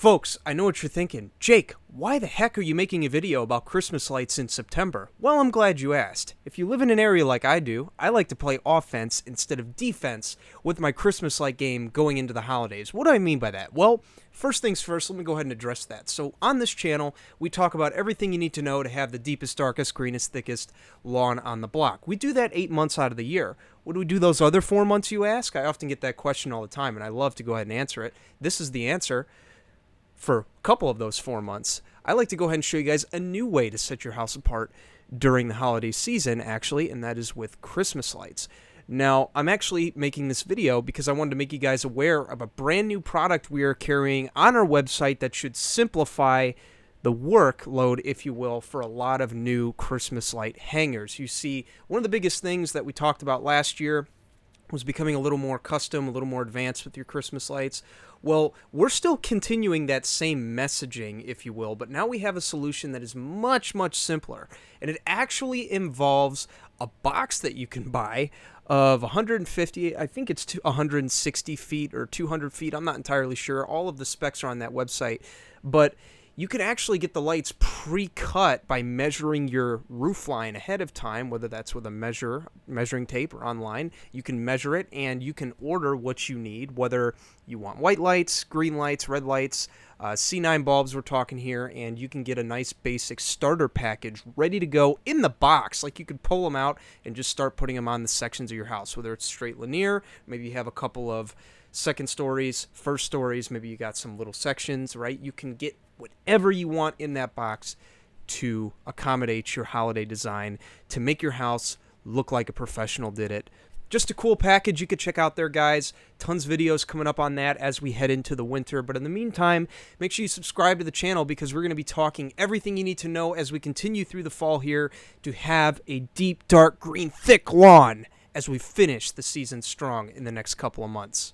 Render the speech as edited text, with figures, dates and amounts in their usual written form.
Folks, I know what you're thinking. Jake, why the heck are you making a video about Christmas lights in September? Well, I'm glad you asked. If you live in an area like I do, I like to play offense instead of defense with my Christmas light game going into the holidays. What do I mean by that? Well, first things first, let me go ahead and address that. So on this channel, we talk about everything you need to know to have the deepest, darkest, greenest, thickest lawn on the block. We do that 8 months out of the year. What do we do those other 4 months, you ask? I often get that question all the time, and I love to go ahead and answer it. This is the answer. For a couple of those 4 months, I like to go ahead and show you guys a new way to set your house apart during the holiday season, actually, and that is with Christmas lights. Now, I'm actually making this video because I wanted to make you guys aware of a brand new product we are carrying on our website that should simplify the workload, if you will, for a lot of new Christmas light hangers. You see, one of the biggest things that we talked about last year was becoming a little more custom, a little more advanced with your Christmas lights. Well, we're still continuing that same messaging, if you will, but now we have a solution that is much, much simpler. And it actually involves a box that you can buy of 150, I think it's 160 feet or 200 feet. I'm not entirely sure. All of the specs are on that website. But you can actually get the lights pre-cut by measuring your roof line ahead of time, whether that's with a measuring tape or online. You can measure it, and you can order what you need, whether you want white lights, green lights, red lights, C9 bulbs we're talking here, and you can get a nice basic starter package ready to go in the box. Like, you could pull them out and just start putting them on the sections of your house, whether it's straight linear, maybe you have a couple of second stories, first stories, maybe you got some little sections, right? You can get whatever you want in that box to accommodate your holiday design, to make your house look like a professional did it. Just a cool package you could check out there, guys. Tons of videos coming up on that as we head into the winter. But in the meantime, make sure you subscribe to the channel because we're going to be talking everything you need to know as we continue through the fall here to have a deep, dark green, thick lawn as we finish the season strong in the next couple of months.